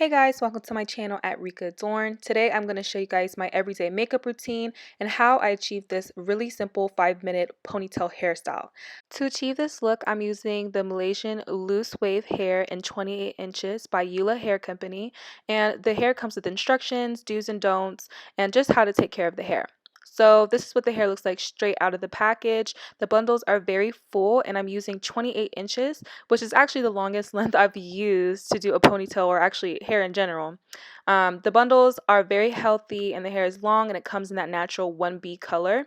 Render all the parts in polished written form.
Hey guys, welcome to my channel at Rika.Adorn. Today I'm going to show you guys my everyday makeup routine and how I achieve this really simple 5-minute ponytail hairstyle. To achieve this look, I'm using the Malaysian loose wave hair in 28 inches by ULA Hair Company, and the hair comes with instructions, do's and don'ts, and just how to take care of the hair. So this is what the hair looks like straight out of the package. The bundles are very full and I'm using 28 inches, which is actually the longest length I've used to do a ponytail or actually hair in general. The bundles are very healthy and the hair is long and it comes in that natural 1B color.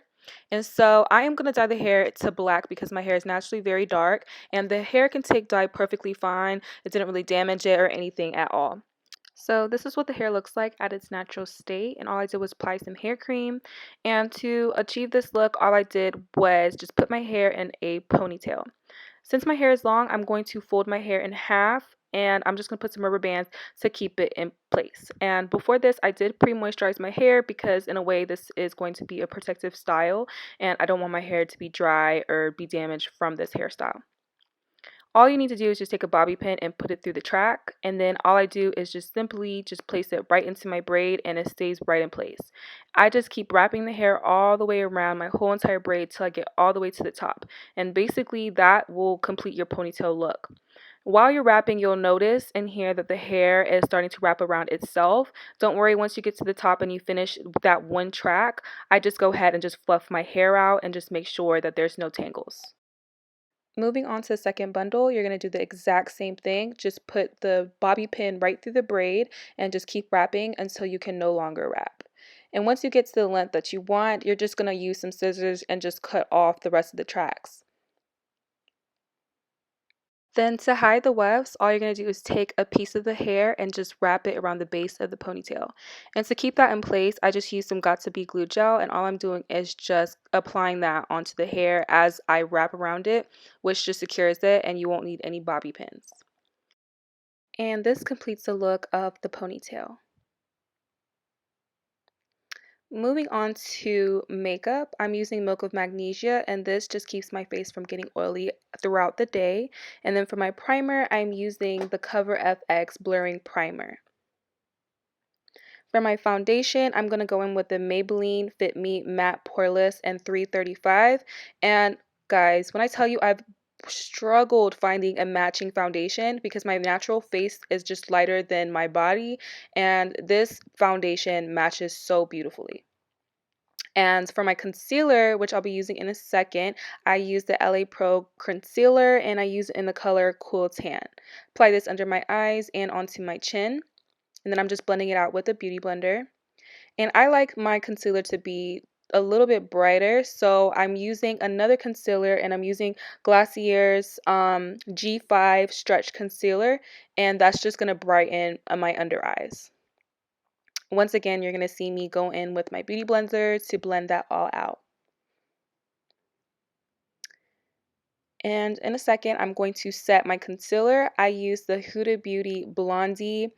And so I am going to dye the hair to black because my hair is naturally very dark and the hair can take dye perfectly fine. It didn't really damage it or anything at all. So this is what the hair looks like at its natural state, and all I did was apply some hair cream. And to achieve this look, all I did was just put my hair in a ponytail. Since my hair is long, I'm going to fold my hair in half and I'm just going to put some rubber bands to keep it in place. And before this, I did pre-moisturize my hair because in a way this is going to be a protective style and I don't want my hair to be dry or be damaged from this hairstyle. All you need to do is just take a bobby pin and put it through the track, and then all I do is just simply just place it right into my braid and it stays right in place. I just keep wrapping the hair all the way around my whole entire braid till I get all the way to the top, and basically that will complete your ponytail look. While you're wrapping, you'll notice and hear that the hair is starting to wrap around itself. Don't worry, once you get to the top and you finish that one track, I just go ahead and just fluff my hair out and just make sure that there's no tangles. Moving on to the second bundle, you're going to do the exact same thing. Just put the bobby pin right through the braid and just keep wrapping until you can no longer wrap. And once you get to the length that you want, you're just going to use some scissors and just cut off the rest of the tracks. Then to hide the wefts, all you're going to do is take a piece of the hair and just wrap it around the base of the ponytail. And to keep that in place, I just use some Got2b glue gel, and all I'm doing is just applying that onto the hair as I wrap around it, which just secures it and you won't need any bobby pins. And this completes the look of the ponytail. Moving on to makeup, I'm using Milk of Magnesia, and this just keeps my face from getting oily throughout the day. And then for my primer, I'm using the Cover FX Blurring Primer. For my foundation, I'm going to go in with the Maybelline Fit Me Matte Poreless in 335. And guys, when I tell you I've struggled finding a matching foundation because my natural face is just lighter than my body, and this foundation matches so beautifully. And for my concealer, which I'll be using in a second, I use the LA Pro concealer and I use it in the color Cool Tan. Apply this under my eyes and onto my chin. And then I'm just blending it out with a beauty blender. And I like my concealer to be a little bit brighter, so I'm using another concealer and I'm using Glacier's G5 Stretch Concealer, and that's just going to brighten my under eyes. Once again, you're going to see me go in with my beauty blender to blend that all out. And in a second, I'm going to set my concealer. I use the Huda Beauty Blondie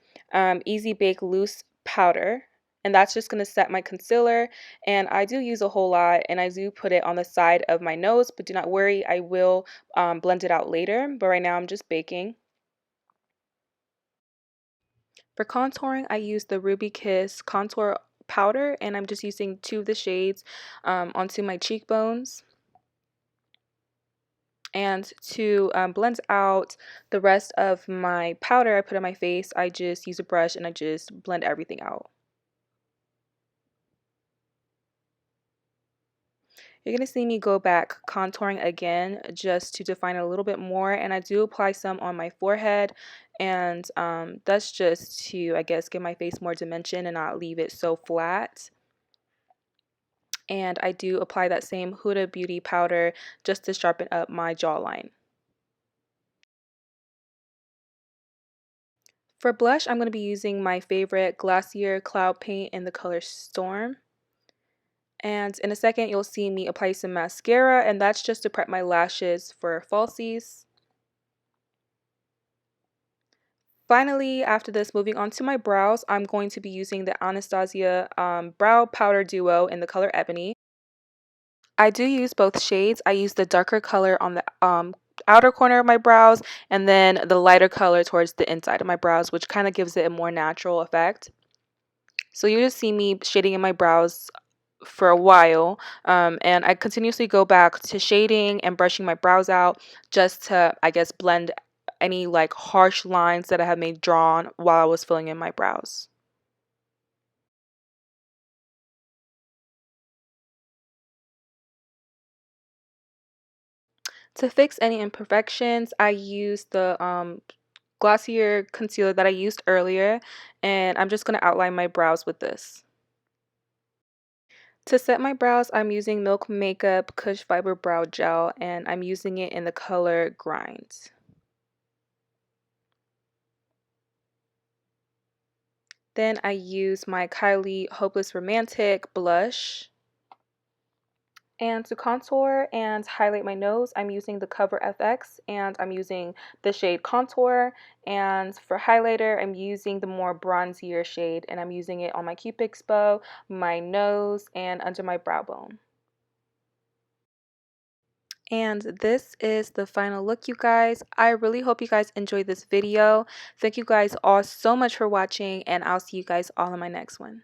Easy Bake Loose Powder. And that's just going to set my concealer. And I do use a whole lot, and I do put it on the side of my nose. But do not worry, I will blend it out later. But right now, I'm just baking. For contouring, I use the Ruby Kiss Contour Powder. And I'm just using 2 of the shades onto my cheekbones. And to blend out the rest of my powder I put on my face, I just use a brush and I just blend everything out. You're going to see me go back contouring again just to define a little bit more, and I do apply some on my forehead, and that's just to, I guess, give my face more dimension and not leave it so flat. And I do apply that same Huda Beauty powder just to sharpen up my jawline. For blush, I'm going to be using my favorite Glacier Cloud Paint in the color Storm. And in a second, you'll see me apply some mascara, and that's just to prep my lashes for falsies. Finally, after this, moving on to my brows, I'm going to be using the Anastasia Brow Powder Duo in the color Ebony. I do use both shades. I use the darker color on the outer corner of my brows, and then the lighter color towards the inside of my brows, which kind of gives it a more natural effect. So you just see me shading in my brows for a while, and I continuously go back to shading and brushing my brows out just to, I guess, blend any like harsh lines that I have made drawn while I was filling in my brows. To fix any imperfections, I use the glossier concealer that I used earlier, and I'm just going to outline my brows with this. To set my brows, I'm using Milk Makeup Kush Fiber Brow Gel, and I'm using it in the color Grind. Then I use my Kylie Hopeless Romantic blush. And to contour and highlight my nose, I'm using the Cover FX, and I'm using the shade Contour. And for highlighter, I'm using the more bronzier shade, and I'm using it on my cupid's bow, my nose, and under my brow bone. And this is the final look, you guys. I really hope you guys enjoyed this video. Thank you guys all so much for watching, and I'll see you guys all in my next one.